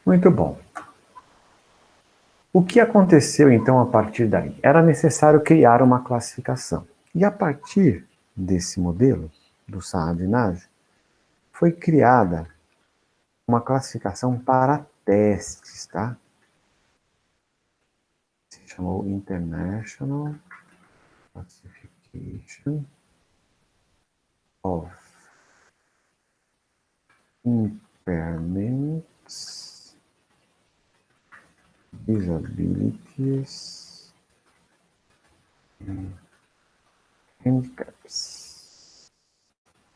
Muito bom. O que aconteceu, então, a partir daí? Era necessário criar uma classificação. E a partir desse modelo, do Saad-Nagy, foi criada uma classificação para testes, tá? Se chamou International Classification of Impairments, Disabilities and Handicaps.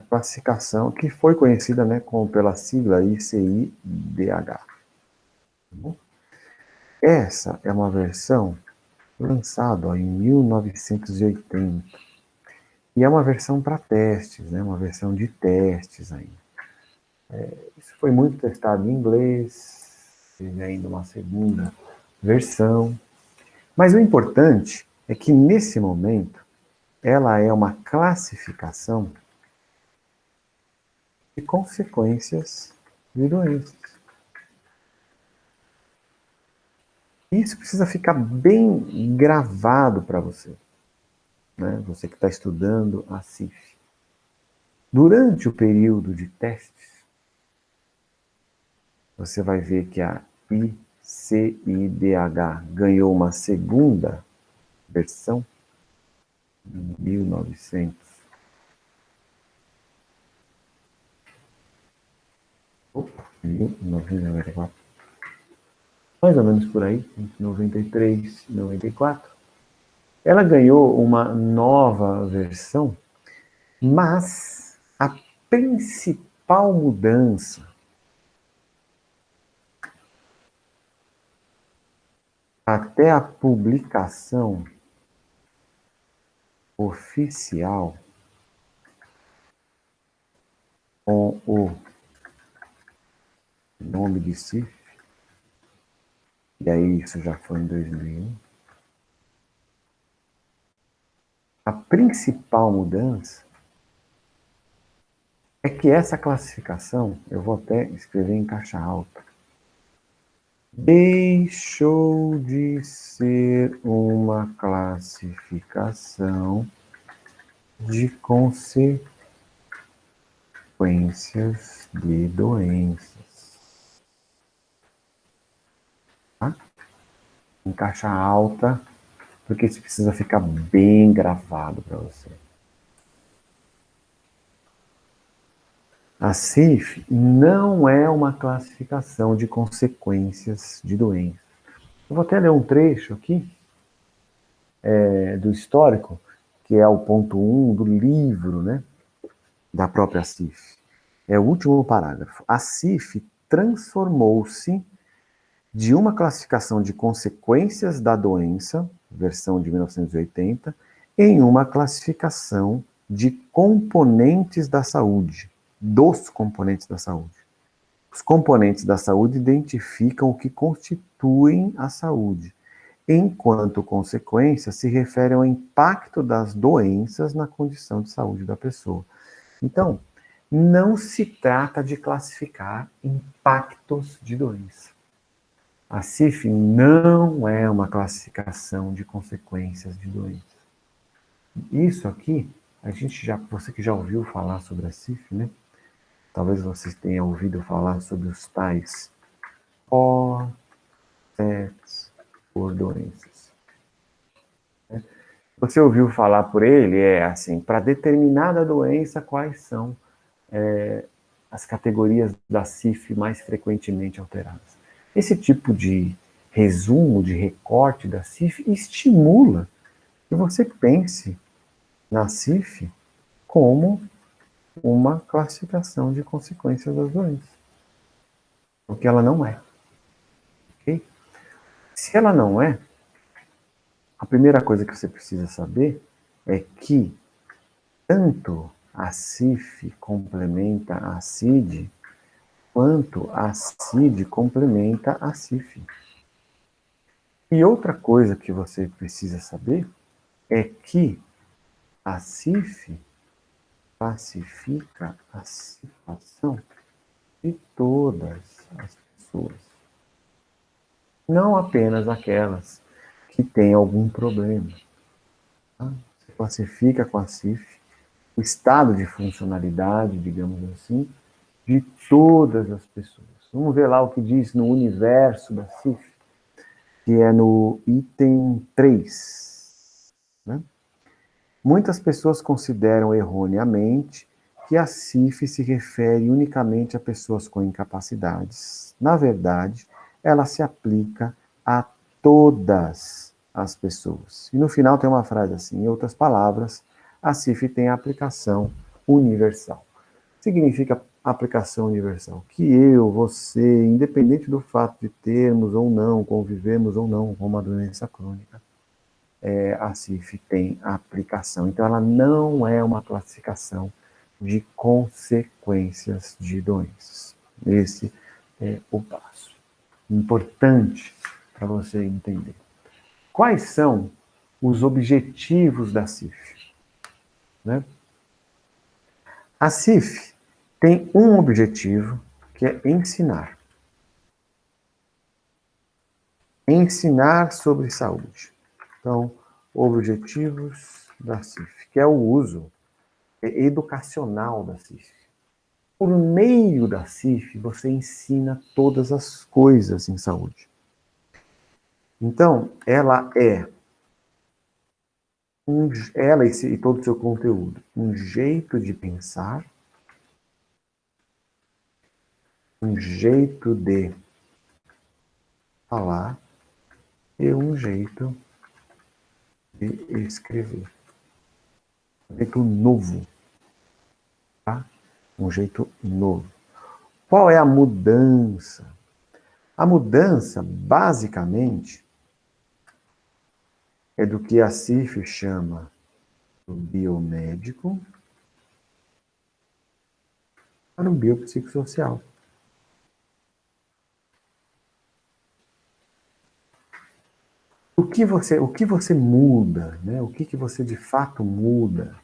A classificação que foi conhecida, né, pela sigla ICIDH. Tá bom? Essa é uma versão lançada em 1980. E é uma versão para testes, né? Uma versão de testes ainda. Isso foi muito testado em inglês, teve ainda uma segunda versão. Mas o importante é que, nesse momento, ela é uma classificação de consequências de doenças. Isso precisa ficar bem gravado para você, né? Você que está estudando a CIF. Durante o período de testes, você vai ver que a ICIDH ganhou uma segunda versão em 1900. Opa, 1994. Mais ou menos por aí, entre 93 e 94. Ela ganhou uma nova versão, mas a principal mudança até a publicação oficial com o nome de CIF, e aí isso já foi em 2001, a principal mudança é que essa classificação, eu vou até escrever em caixa alta, deixou de ser uma classificação de consequências de doenças. Tá? Em caixa alta, porque isso precisa ficar bem gravado para você. A CIF não é uma classificação de consequências de doenças. Eu vou até ler um trecho aqui do histórico, que é o ponto 1 do livro, né, da própria CIF. É o último parágrafo. A CIF transformou-se de uma classificação de consequências da doença, versão de 1980, em uma classificação de componentes da saúde, dos componentes da saúde. Os componentes da saúde identificam o que constituem a saúde, enquanto consequência se refere ao impacto das doenças na condição de saúde da pessoa. Então, não se trata de classificar impactos de doença. A CIF não é uma classificação de consequências de doença. Isso aqui, você que já ouviu falar sobre a CIF, né? Talvez você tenha ouvido falar sobre os tais OSETs por doenças. Você ouviu falar por ele? É assim, para determinada doença, quais são as categorias da CIF mais frequentemente alteradas. Esse tipo de resumo, de recorte da CIF estimula que você pense na CIF como uma classificação de consequências das doenças. Porque ela não é. Okay? Se ela não é, a primeira coisa que você precisa saber é que tanto a CIF complementa a CID, quanto a CID complementa a CIF. E outra coisa que você precisa saber é que a CIF classifica a situação de todas as pessoas. não apenas aquelas que têm algum problema. Tá? Você classifica com a CIF o estado de funcionalidade, digamos assim, de todas as pessoas. Vamos ver lá o que diz no universo da CIF, que é no item 3. Né? Muitas pessoas consideram erroneamente que a CIF se refere unicamente a pessoas com incapacidades. Na verdade, ela se aplica a todas as pessoas. E no final tem uma frase assim, em outras palavras, a CIF tem a aplicação universal. Significa aplicação universal, que eu, você, independente do fato de termos ou não, convivemos ou não com uma doença crônica, a CIF tem aplicação. Então, ela não é uma classificação de consequências de doenças. Esse é o passo importante para você entender. Quais são os objetivos da CIF? Né? A CIF tem um objetivo, que é ensinar. Ensinar sobre saúde. Então, objetivos da CIF, que é o uso educacional da CIF. Por meio da CIF, você ensina todas as coisas em saúde. Então, ela é, ela e todo o seu conteúdo, um jeito de pensar, um jeito de falar e um jeito de escrever. Um jeito novo, tá? Um jeito novo. Qual é a mudança? A mudança, basicamente, é do que a CIF chama do biomédico para o biopsicossocial. O que você muda, né? O que você de fato muda?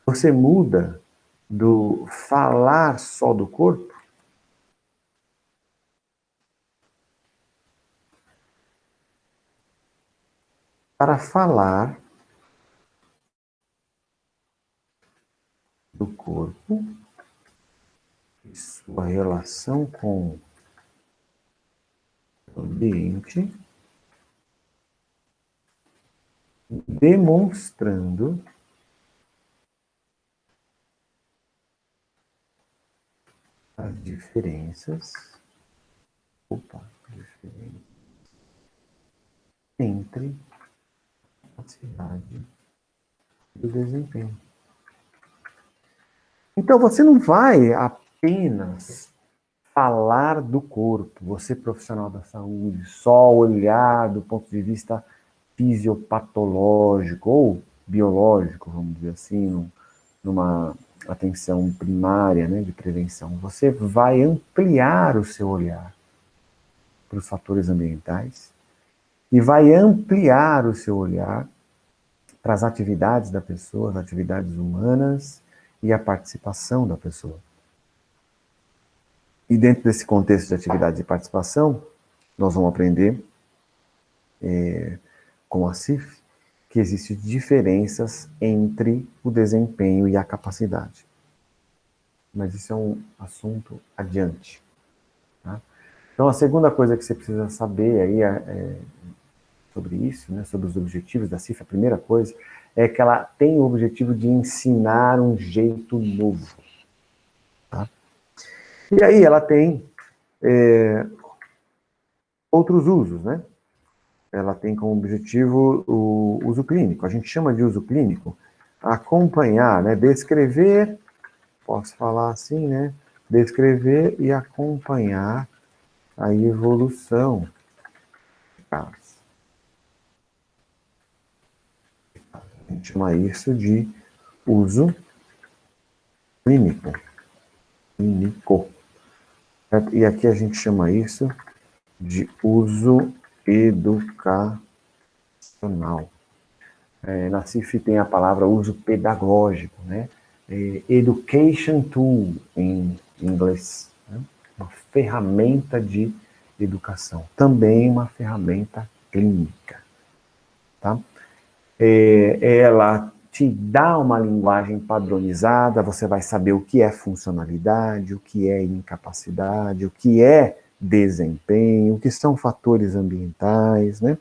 Você muda do falar só do corpo para falar do corpo e sua relação com o ambiente, demonstrando as diferenças, entre a capacidade e o desempenho. Então você não vai apenas falar do corpo, você profissional da saúde, só olhar do ponto de vista fisiopatológico ou biológico, vamos dizer assim, numa atenção primária, né, de prevenção. Você vai ampliar o seu olhar para os fatores ambientais e vai ampliar o seu olhar para as atividades da pessoa, as atividades humanas e a participação da pessoa. E dentro desse contexto de atividade e participação, nós vamos aprender com a CIF que existem diferenças entre o desempenho e a capacidade. Mas isso é um assunto adiante. Tá? Então, a segunda coisa que você precisa saber aí sobre isso, né, sobre os objetivos da CIF, a primeira coisa é que ela tem o objetivo de ensinar um jeito novo. Tá? E aí ela tem outros usos, né? Ela tem como objetivo o uso clínico. A gente chama de uso clínico acompanhar, né? Descrever, posso falar assim, né? Descrever e acompanhar a evolução de casos. A gente chama isso de uso clínico. Clínico. E aqui a gente chama isso de uso educacional. Na CIF tem a palavra uso pedagógico, né? Education tool em inglês, né? Uma ferramenta de educação. Também uma ferramenta clínica, tá? Ela te dá uma linguagem padronizada, você vai saber o que é funcionalidade, o que é incapacidade, o que é desempenho, o que são fatores ambientais, né?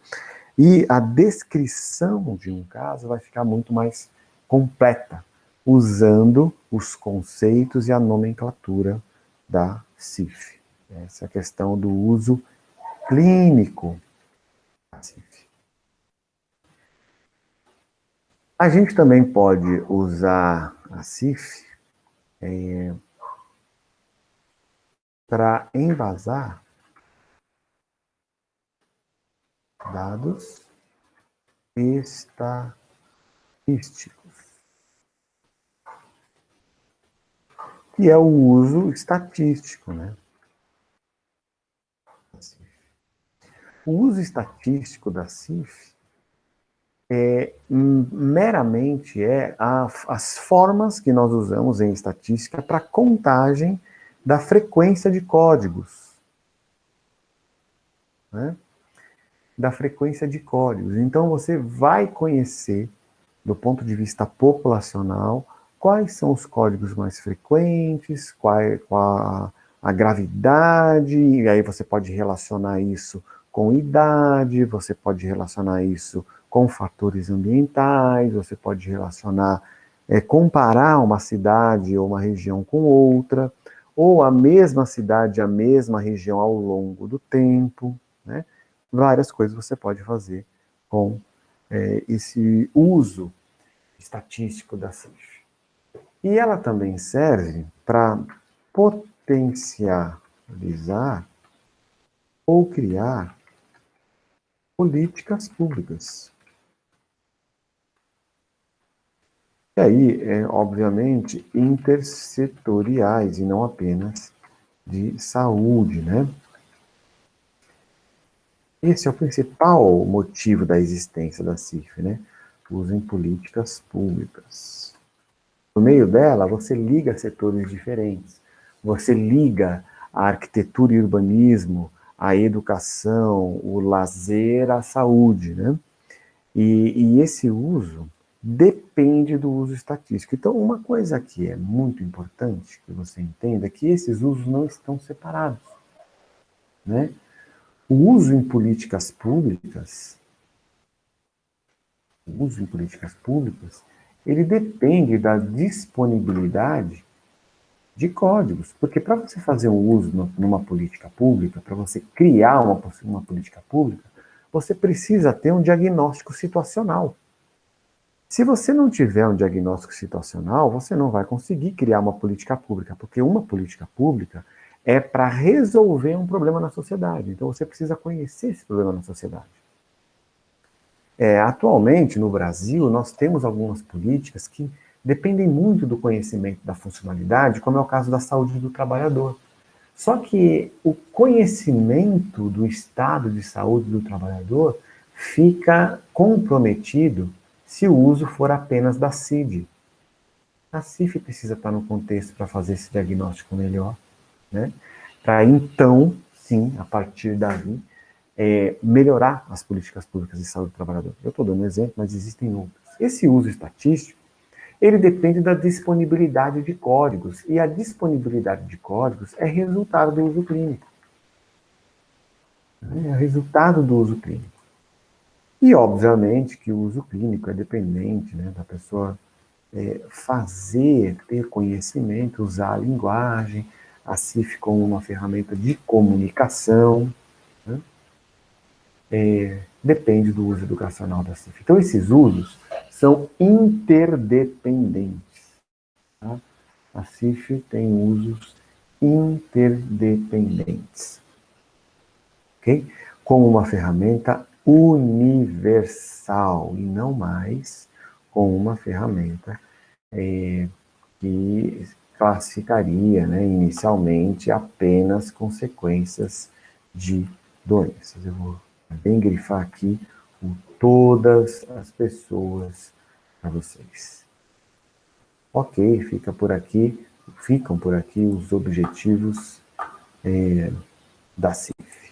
E a descrição de um caso vai ficar muito mais completa, usando os conceitos e a nomenclatura da CIF. Essa é a questão do uso clínico da CIF. A gente também pode usar a CIF para embasar dados estatísticos, que é o uso estatístico, né? O uso estatístico da CIF meramente as formas que nós usamos em estatística para contagem da frequência de códigos, né? Da frequência de códigos. Então, você vai conhecer, do ponto de vista populacional, quais são os códigos mais frequentes, qual a gravidade, e aí você pode relacionar isso com idade, você pode relacionar isso com fatores ambientais, você pode relacionar, comparar uma cidade ou uma região com outra, ou a mesma cidade, a mesma região ao longo do tempo, né? Várias coisas você pode fazer com esse uso estatístico da CIF. E ela também serve para potencializar ou criar políticas públicas. E aí, obviamente, intersetoriais e não apenas de saúde, né? Esse é o principal motivo da existência da CIF, né? Uso em políticas públicas. No meio dela, você liga setores diferentes. Você liga a arquitetura e urbanismo, a educação, o lazer, a saúde, né? E esse uso depende do uso estatístico. Então, uma coisa que é muito importante que você entenda é que esses usos não estão separados, né? O uso em políticas públicas, ele depende da disponibilidade de códigos, porque para você fazer um uso numa política pública, para você criar uma política pública, você precisa ter um diagnóstico situacional. Se você não tiver um diagnóstico situacional, você não vai conseguir criar uma política pública, porque uma política pública é para resolver um problema na sociedade. Então você precisa conhecer esse problema na sociedade. Atualmente, no Brasil, nós temos algumas políticas que dependem muito do conhecimento da funcionalidade, como é o caso da saúde do trabalhador. Só que o conhecimento do estado de saúde do trabalhador fica comprometido se o uso for apenas da CID. A CIF precisa estar no contexto para fazer esse diagnóstico melhor, né? Para então, sim, a partir daí, melhorar as políticas públicas de saúde do trabalhador. Eu estou dando um exemplo, mas existem outros. Esse uso estatístico, ele depende da disponibilidade de códigos, e a disponibilidade de códigos é resultado do uso clínico. É resultado do uso clínico. E, obviamente, que o uso clínico é dependente, né, da pessoa ter conhecimento, usar a linguagem, a CIF como uma ferramenta de comunicação, né? Depende do uso educacional da CIF. Então, esses usos são interdependentes. Tá? A CIF tem usos interdependentes. Okay? Como uma ferramenta universal e não mais como uma ferramenta que classificaria, né, inicialmente apenas consequências de doenças. Eu vou bem grifar aqui todas as pessoas para vocês. Ok, ficam por aqui os objetivos da CIF.